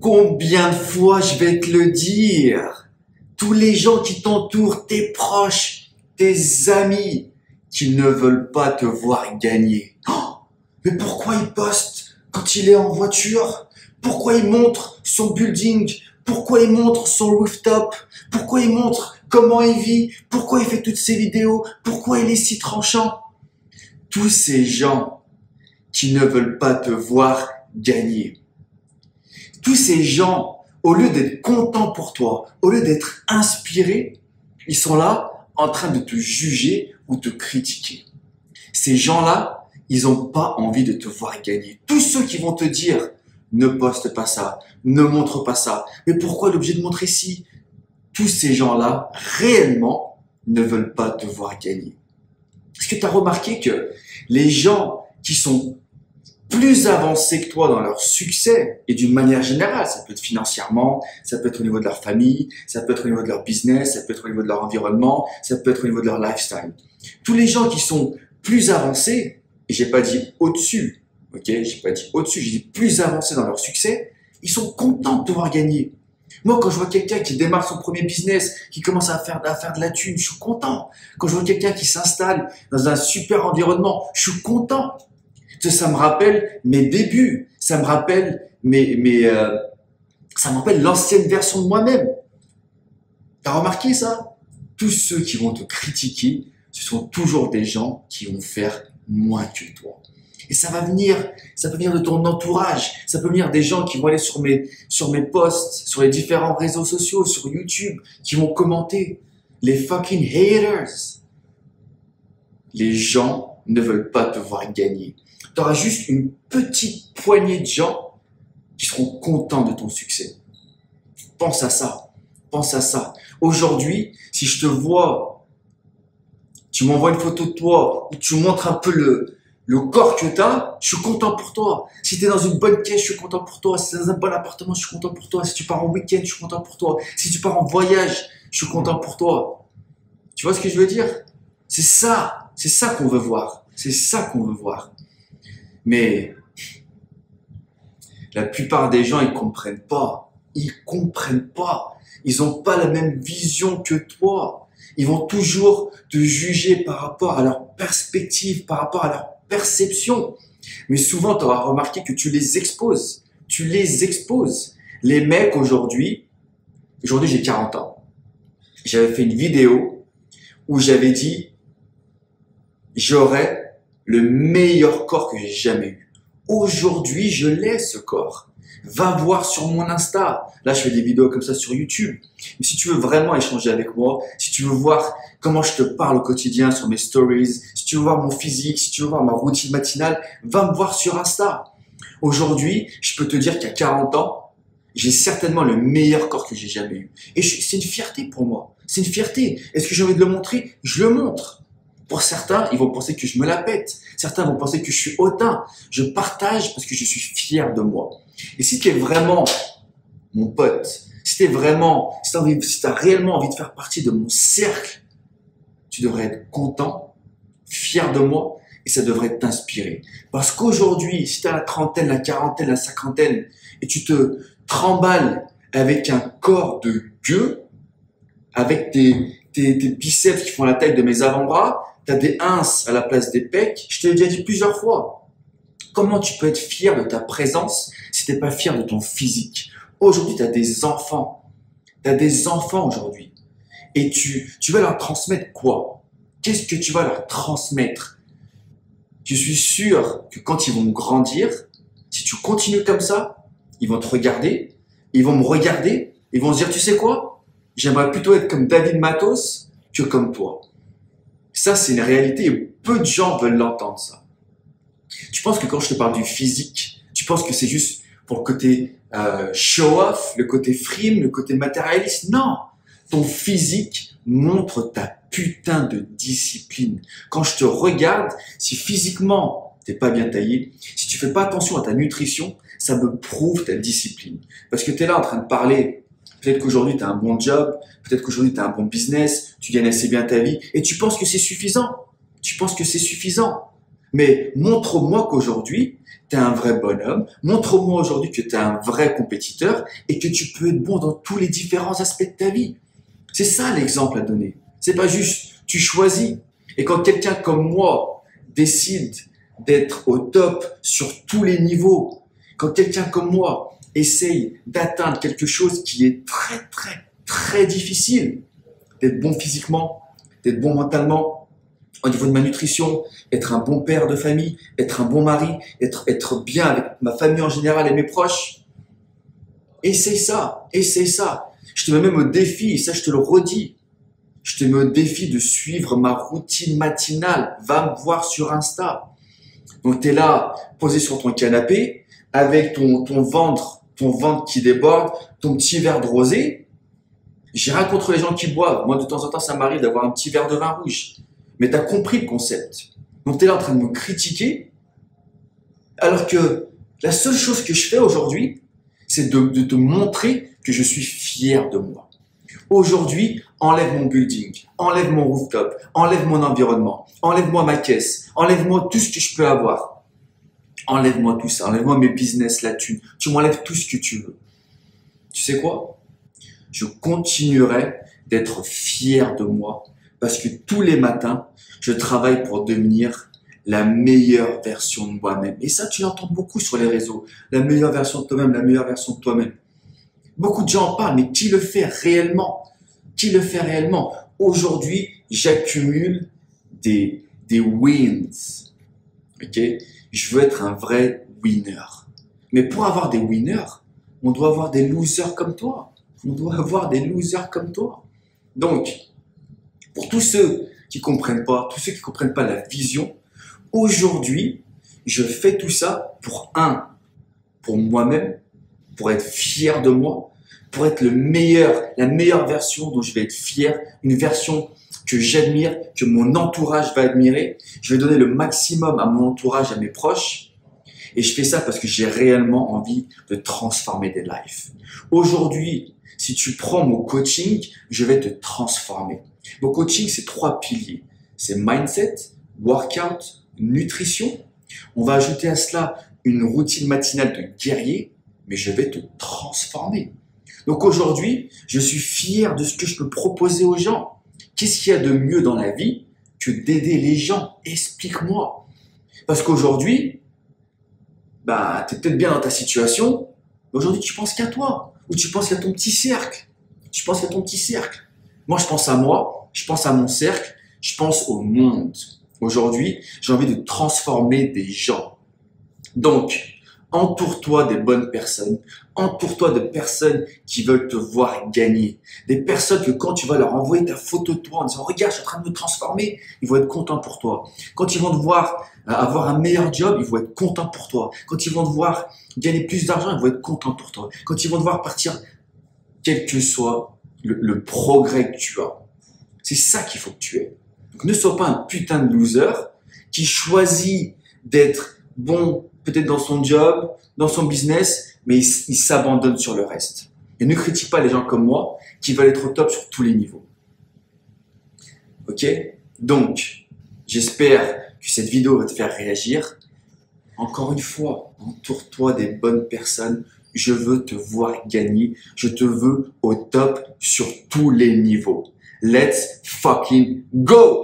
Combien de fois je vais te le dire? Tous les gens qui t'entourent, tes proches, tes amis, qui ne veulent pas te voir gagner. Oh, mais pourquoi il poste quand il est en voiture? Pourquoi il montre son building? Pourquoi il montre son rooftop? Pourquoi il montre comment il vit? Pourquoi il fait toutes ces vidéos? Pourquoi il est si tranchant? Tous ces gens qui ne veulent pas te voir gagner. Tous ces gens, au lieu d'être contents pour toi, au lieu d'être inspirés, ils sont là en train de te juger ou te critiquer. Ces gens-là, ils n'ont pas envie de te voir gagner. Tous ceux qui vont te dire « ne poste pas ça, ne montre pas ça, mais pourquoi l'objet de montrer ci ?» Tous ces gens-là, réellement, ne veulent pas te voir gagner. Est-ce que tu as remarqué que les gens qui sont plus avancés que toi dans leur succès, et d'une manière générale, ça peut être financièrement, ça peut être au niveau de leur famille, ça peut être au niveau de leur business, ça peut être au niveau de leur environnement, ça peut être au niveau de leur lifestyle. Tous les gens qui sont plus avancés, et j'ai pas dit au-dessus, ok, j'ai pas dit au-dessus, j'ai dit plus avancés dans leur succès, ils sont contents de te voir gagner. Moi, quand je vois quelqu'un qui démarre son premier business, qui commence à faire de la thune, je suis content. Quand je vois quelqu'un qui s'installe dans un super environnement, je suis content. Ça me rappelle mes débuts, ça me rappelle ça me rappelle l'ancienne version de moi-même. T'as remarqué ça? Tous ceux qui vont te critiquer, ce sont toujours des gens qui vont faire moins que toi. Et ça peut venir de ton entourage, ça peut venir des gens qui vont aller sur mes posts, sur les différents réseaux sociaux, sur YouTube, qui vont commenter. Les fucking haters. Les gens ne veulent pas te voir gagner. Tu auras juste une petite poignée de gens qui seront contents de ton succès. Pense à ça. Pense à ça. Aujourd'hui, si je te vois, tu m'envoies une photo de toi, ou tu montres un peu le corps que tu as, je suis content pour toi. Si tu es dans une bonne caisse, je suis content pour toi. Si tu es dans un bon appartement, je suis content pour toi. Si tu pars en week-end, je suis content pour toi. Si tu pars en voyage, je suis content pour toi. Tu vois ce que je veux dire? C'est ça qu'on veut voir. C'est ça qu'on veut voir. Mais la plupart des gens, ils comprennent pas. Ils comprennent pas. Ils n'ont pas la même vision que toi. Ils vont toujours te juger par rapport à leur perspective, par rapport à leur perception. Mais souvent, tu auras remarqué que tu les exposes. Tu les exposes. Les mecs aujourd'hui j'ai 40 ans. J'avais fait une vidéo où j'avais dit j'aurais le meilleur corps que j'ai jamais eu. Aujourd'hui, je l'ai ce corps. Va voir sur mon Insta. Là, je fais des vidéos comme ça sur YouTube. Mais si tu veux vraiment échanger avec moi, si tu veux voir comment je te parle au quotidien sur mes stories, si tu veux voir mon physique, si tu veux voir ma routine matinale, va me voir sur Insta. Aujourd'hui, je peux te dire qu'à 40 ans, j'ai certainement le meilleur corps que j'ai jamais eu. Et c'est une fierté pour moi. C'est une fierté. Est-ce que j'ai envie de le montrer? Je le montre. Pour certains, ils vont penser que je me la pète. Certains vont penser que je suis hautain. Je partage parce que je suis fier de moi. Et si tu es vraiment mon pote, si tu as réellement envie de faire partie de mon cercle, tu devrais être content, fier de moi et ça devrait t'inspirer. Parce qu'aujourd'hui, si tu as la trentaine, la quarantaine, la cinquantaine et tu te tremballes avec un corps de gueux, avec tes biceps qui font la taille de mes avant-bras, tu as des ins à la place des pecs. Je te l'ai déjà dit plusieurs fois. Comment tu peux être fier de ta présence si tu n'es pas fier de ton physique? Aujourd'hui, tu as des enfants. Tu as des enfants aujourd'hui. Et tu vas leur transmettre quoi? Qu'est-ce que tu vas leur transmettre? Je suis sûr que quand ils vont grandir, si tu continues comme ça, ils vont te regarder, ils vont me regarder, ils vont se dire, tu sais quoi? J'aimerais plutôt être comme David Matos que comme toi. Ça, c'est une réalité et peu de gens veulent l'entendre, ça. Tu penses que quand je te parle du physique, tu penses que c'est juste pour le côté show-off, le côté frime, le côté matérialiste? Non! Ton physique montre ta putain de discipline. Quand je te regarde, si physiquement t'es pas bien taillé, si tu fais pas attention à ta nutrition, ça me prouve ta discipline. Parce que tu es là en train de parler. Peut-être qu'aujourd'hui, tu as un bon job, peut-être qu'aujourd'hui, tu as un bon business, tu gagnes assez bien ta vie et tu penses que c'est suffisant. Tu penses que c'est suffisant. Mais montre-moi qu'aujourd'hui, tu es un vrai bonhomme. Montre-moi aujourd'hui que tu es un vrai compétiteur et que tu peux être bon dans tous les différents aspects de ta vie. C'est ça l'exemple à donner. C'est pas juste, tu choisis. Et quand quelqu'un comme moi décide d'être au top sur tous les niveaux, quand quelqu'un comme moi essaye d'atteindre quelque chose qui est très, très, très difficile, d'être bon physiquement, d'être bon mentalement, au niveau de ma nutrition, être un bon père de famille, être un bon mari, être bien avec ma famille en général et mes proches. Essaye ça, essaye ça. Je te mets même au défi, et ça je te le redis, je te mets au défi de suivre ma routine matinale. Va me voir sur Insta. Donc tu es là, posé sur ton canapé, avec ton ventre qui déborde, ton petit verre de rosé. J'ai rien contre les gens qui boivent. Moi, de temps en temps, ça m'arrive d'avoir un petit verre de vin rouge. Mais tu as compris le concept. Donc, tu es là en train de me critiquer, alors que la seule chose que je fais aujourd'hui, c'est de te montrer que je suis fier de moi. Aujourd'hui, enlève mon building, enlève mon rooftop, enlève mon environnement, enlève-moi ma caisse, enlève-moi tout ce que je peux avoir. Enlève-moi tout ça, enlève-moi mes business, la thune. Tu m'enlèves tout ce que tu veux. Tu sais quoi? Je continuerai d'être fier de moi parce que tous les matins, je travaille pour devenir la meilleure version de moi-même. Et ça, tu l'entends beaucoup sur les réseaux. La meilleure version de toi-même, la meilleure version de toi-même. Beaucoup de gens en parlent, mais qui le fait réellement? Qui le fait réellement? Aujourd'hui, j'accumule des wins. Ok? Je veux être un vrai winner. Mais pour avoir des winners, on doit avoir des losers comme toi. On doit avoir des losers comme toi. Donc, pour tous ceux qui comprennent pas, tous ceux qui comprennent pas la vision, aujourd'hui, je fais tout ça pour moi-même, pour être fier de moi, pour être la meilleure version dont je vais être fier, une version que j'admire, que mon entourage va admirer. Je vais donner le maximum à mon entourage, à mes proches. Et je fais ça parce que j'ai réellement envie de transformer des lives. Aujourd'hui, si tu prends mon coaching, je vais te transformer. Mon coaching, c'est 3 piliers. C'est mindset, workout, nutrition. On va ajouter à cela une routine matinale de guerrier, mais je vais te transformer. Donc aujourd'hui, je suis fier de ce que je peux proposer aux gens. Qu'est-ce qu'il y a de mieux dans la vie que d'aider les gens? Explique-moi. Parce qu'aujourd'hui, tu es peut-être bien dans ta situation, mais aujourd'hui, tu penses qu'à toi. Ou tu penses qu'à ton petit cercle. Tu penses qu'à ton petit cercle. Moi, je pense à moi, je pense à mon cercle, je pense au monde. Aujourd'hui, j'ai envie de transformer des gens. Donc, entoure-toi des bonnes personnes. Entoure-toi de personnes qui veulent te voir gagner. Des personnes que quand tu vas leur envoyer ta photo de toi en disant « Regarde, je suis en train de me transformer », ils vont être contents pour toi. Quand ils vont te voir avoir un meilleur job, ils vont être contents pour toi. Quand ils vont te voir gagner plus d'argent, ils vont être contents pour toi. Quand ils vont te voir partir, quel que soit le progrès que tu as. C'est ça qu'il faut que tu aies. Donc ne sois pas un putain de loser qui choisit d'être bon peut-être dans son job, dans son business, mais il s'abandonne sur le reste. Et ne critique pas les gens comme moi qui veulent être au top sur tous les niveaux. Ok? Donc, j'espère que cette vidéo va te faire réagir. Encore une fois, entoure-toi des bonnes personnes. Je veux te voir gagner. Je te veux au top sur tous les niveaux. Let's fucking go!